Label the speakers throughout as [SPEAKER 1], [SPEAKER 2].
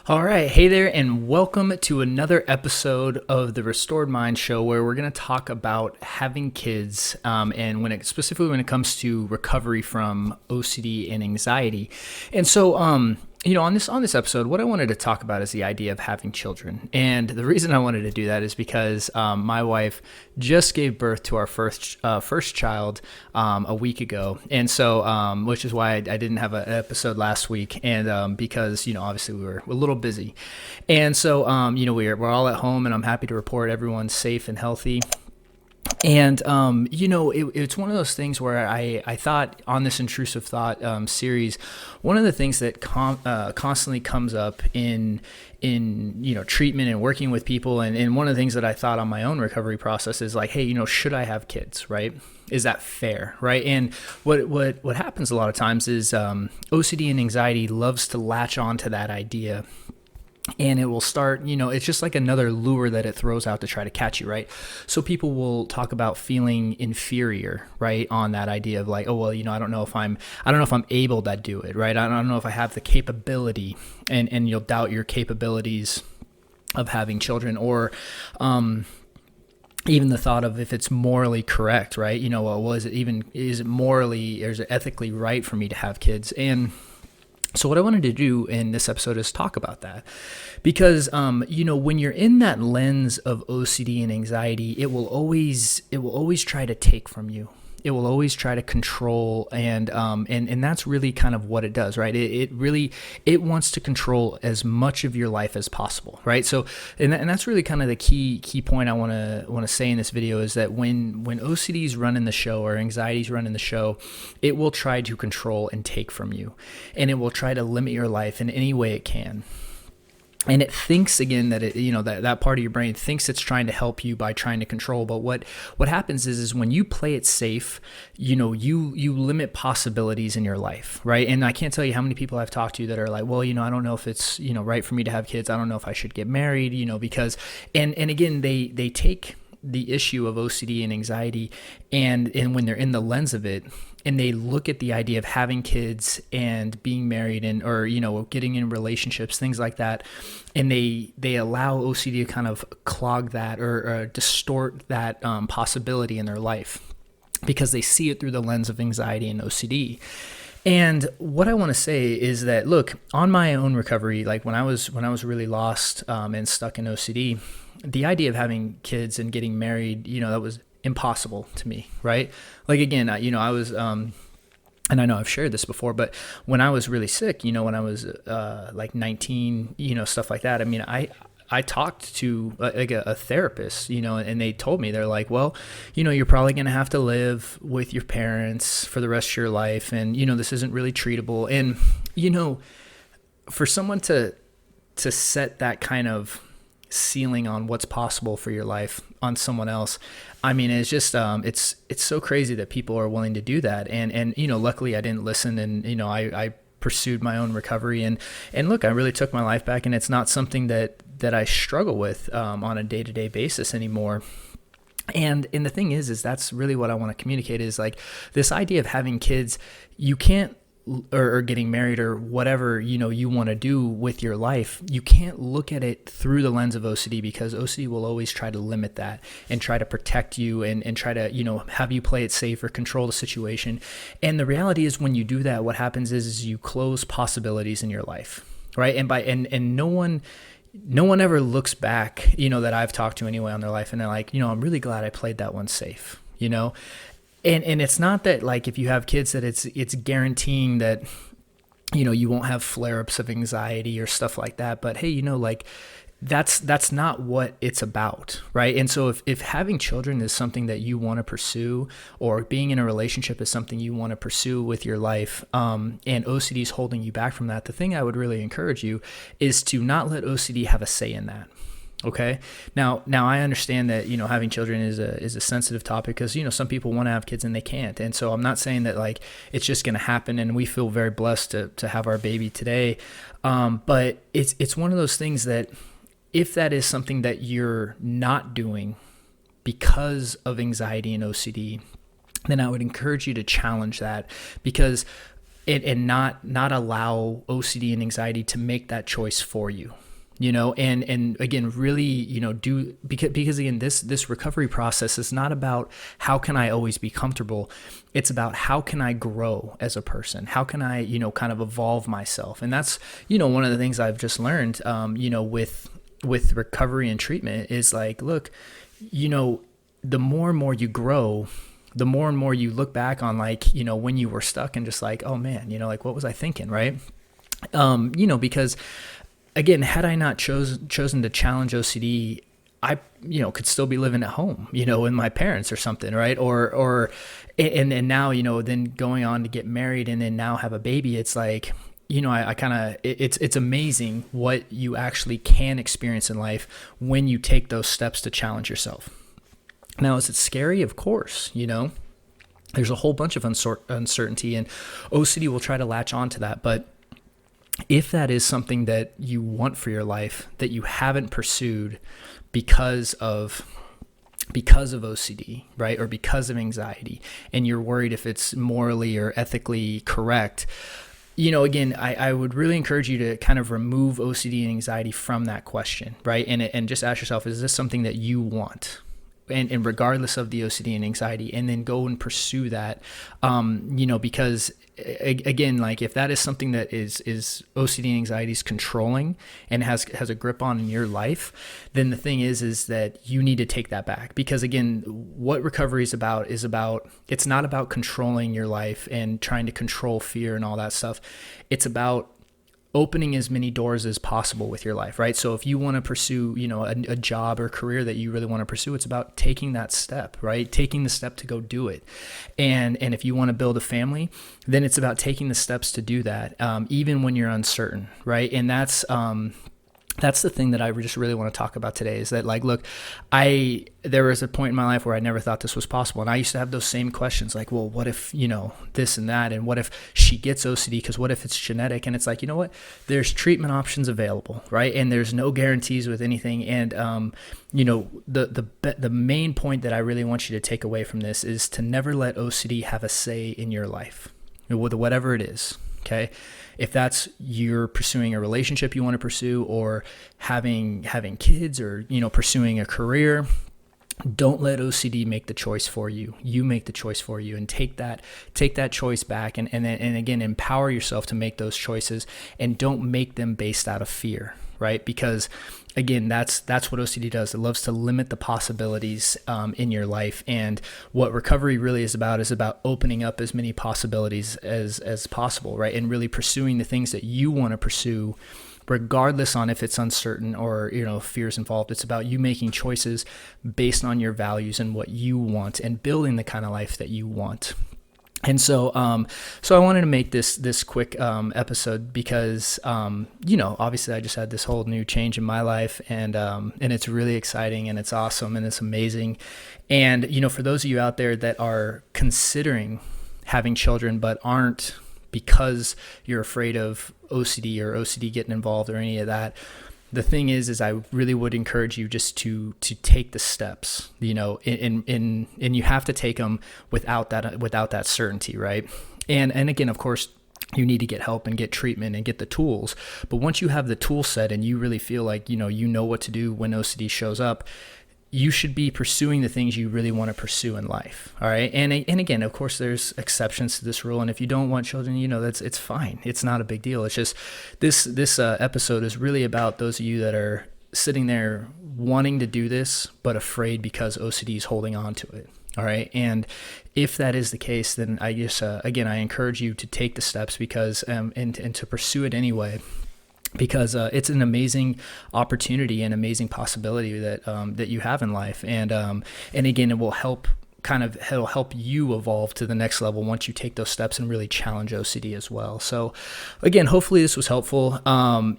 [SPEAKER 1] All right. Hey there, and welcome to another episode of the Restored Mind Show, where we're going to talk about having kids, and specifically when it comes to recovery from OCD and anxiety. And so, on this episode, what I wanted to talk about is the idea of having children. And the reason I wanted to do that is because my wife just gave birth to our first child a week ago, and so which is why I didn't have an episode last week, and because obviously we were a little busy, and so we're all at home, and I'm happy to report everyone's safe and healthy. And, it's one of those things where I thought on this intrusive thought series, one of the things that constantly comes up in treatment and working with people. And one of the things that I thought on my own recovery process is like, hey, should I have kids, right? Is that fair, right? And what happens a lot of times is OCD and anxiety loves to latch on to that idea. And it will start, it's just like another lure that it throws out to try to catch you, right? So people will talk about feeling inferior, right? On that idea of like, oh, well, I don't know if I'm able to do it, right? I don't know if I have the capability, and you'll doubt your capabilities of having children, or, even the thought of if it's morally correct, right? Is it morally, or is it ethically right for me to have kids? And so what I wanted to do in this episode is talk about that, because when you're in that lens of OCD and anxiety, it will always try to take from you. It will always try to control, and that's really kind of what it does, right? It wants to control as much of your life as possible, right? So, and that's really kind of the key point I want to say in this video is that when OCD's running the show, or anxiety's running the show, it will try to control and take from you, and it will try to limit your life in any way it can. And it thinks again that that part of your brain thinks it's trying to help you by trying to control. But what happens is when you play it safe, you limit possibilities in your life, right? And I can't tell you how many people I've talked to that are like, well, I don't know if it's right for me to have kids. I don't know if I should get married, because and again they take the issue of OCD and anxiety, and when they're in the lens of it, and they look at the idea of having kids and being married, and or getting in relationships, things like that, and they allow OCD to kind of clog that, or distort that possibility in their life, because they see it through the lens of anxiety and OCD. And what I want to say is that, look, on my own recovery, like when I was really lost and stuck in OCD, the idea of having kids and getting married, that was impossible to me, right? Like, again, I was, and I know I've shared this before, but when I was really sick, when I was like 19, stuff like that, I mean, I talked to a therapist, and they told me, they're like, well, you're probably going to have to live with your parents for the rest of your life. And, this isn't really treatable. And, for someone to set that kind of ceiling on what's possible for your life on someone else, I mean, it's just, it's so crazy that people are willing to do that. And, luckily I didn't listen, and, I pursued my own recovery, and look, I really took my life back, and it's not something that I struggle with on a day-to-day basis anymore. And the thing is that's really what I want to communicate, is like this idea of having kids, you can't, or getting married, or whatever, you want to do with your life, you can't look at it through the lens of OCD, because OCD will always try to limit that and try to protect you, and try to, have you play it safe or control the situation. And the reality is, when you do that, what happens is you close possibilities in your life, right? And no one ever looks back, that I've talked to anyway, on their life, and they're like, I'm really glad I played that one safe, And it's not that, like, if you have kids, that it's guaranteeing that, you won't have flare-ups of anxiety or stuff like that. But hey, like, that's not what it's about, right? And so if having children is something that you want to pursue, or being in a relationship is something you want to pursue with your life, and OCD is holding you back from that, the thing I would really encourage you is to not let OCD have a say in that. Okay. Now I understand that, having children is a sensitive topic, because, some people want to have kids and they can't. And so I'm not saying that, like, it's just going to happen, and we feel very blessed to have our baby today. But it's one of those things that, if that is something that you're not doing because of anxiety and OCD, then I would encourage you to challenge that, because and not allow OCD and anxiety to make that choice for you. And again, really, because again, this recovery process is not about how can I always be comfortable. It's about how can I grow as a person? How can I, kind of evolve myself? And that's, one of the things I've just learned, with recovery and treatment is like, look, the more and more you grow, the more and more you look back on like, when you were stuck and just like, oh man, like, what was I thinking? Right. Because again, had I not chosen to challenge OCD, I, could still be living at home, with my parents or something. Right. And now, then going on to get married and then now have a baby. It's like, I kind of, it's amazing what you actually can experience in life when you take those steps to challenge yourself. Now, is it scary? Of course, there's a whole bunch of uncertainty, and OCD will try to latch onto that. But if that is something that you want for your life that you haven't pursued because of OCD, right? Or because of anxiety, and you're worried if it's morally or ethically correct, again, I would really encourage you to kind of remove OCD and anxiety from that question, right? And just ask yourself, is this something that you want? And regardless of the OCD and anxiety, and then go and pursue that, because again, like if that is something that is OCD and anxiety is controlling and has a grip on in your life, then the thing is that you need to take that back. Because again, what recovery is about, it's not about controlling your life and trying to control fear and all that stuff. It's about opening as many doors as possible with your life, right? So if you want to pursue, a job or career that you really want to pursue, it's about taking that step, right? Taking the step to go do it. And if you want to build a family, then it's about taking the steps to do that, even when you're uncertain, right? And that's the thing that I just really want to talk about today is that, like, look, there was a point in my life where I never thought this was possible. And I used to have those same questions like, well, what if, this and that? And what if she gets OCD? Because what if it's genetic? And it's like, you know what? There's treatment options available, right? And there's no guarantees with anything. And, the main point that I really want you to take away from this is to never let OCD have a say in your life, with whatever it is. Okay. If that's you're pursuing a relationship you want to pursue, or having kids, or, pursuing a career, don't let OCD make the choice for you. You make the choice for you, and take that choice back. And again, empower yourself to make those choices, and don't make them based out of fear, right? Because again, that's what OCD does. It loves to limit the possibilities in your life. And what recovery really is about opening up as many possibilities as possible, right? And really pursuing the things that you want to pursue, regardless on if it's uncertain or, fears involved. It's about you making choices based on your values and what you want, and building the kind of life that you want. And so I wanted to make this quick episode because, obviously I just had this whole new change in my life, and it's really exciting, and it's awesome, and it's amazing. And, for those of you out there that are considering having children but aren't, because you're afraid of OCD getting involved or any of that, the thing is I really would encourage you just to take the steps, and you have to take them without that certainty, right? And again, of course, you need to get help and get treatment and get the tools. But once you have the tool set and you really feel like, you know what to do when OCD shows up, you should be pursuing the things you really want to pursue in life. All right. And again, of course, there's exceptions to this rule. And if you don't want children, it's fine. It's not a big deal. It's just this episode is really about those of you that are sitting there wanting to do this, but afraid because OCD is holding on to it. All right. And if that is the case, then I just, again, I encourage you to take the steps because, and to pursue it anyway. Because it's an amazing opportunity and amazing possibility that you have in life, and again, it will it'll help you evolve to the next level once you take those steps and really challenge OCD as well. So again, hopefully this was helpful. And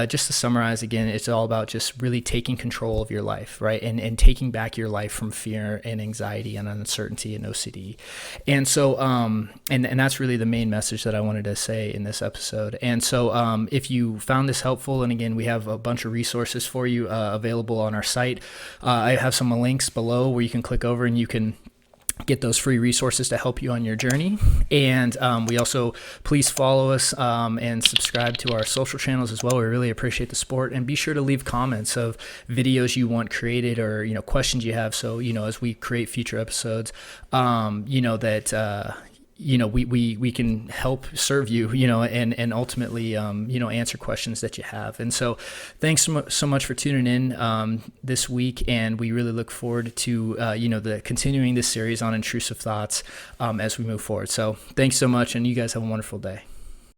[SPEAKER 1] just to summarize again, it's all about just really taking control of your life, right? And taking back your life from fear and anxiety and uncertainty and OCD. And so, and that's really the main message that I wanted to say in this episode. And so, if you found this helpful, and again, we have a bunch of resources for you available on our site. I have some links below where you can click over and you can get those free resources to help you on your journey. And we also, please follow us and subscribe to our social channels as well. We really appreciate the support, and be sure to leave comments of videos you want created, or, questions you have. So, as we create future episodes, we can help serve you, and ultimately, answer questions that you have. And so thanks so much for tuning in this week. And we really look forward to, the continuing this series on intrusive thoughts as we move forward. So thanks so much, and you guys have a wonderful day.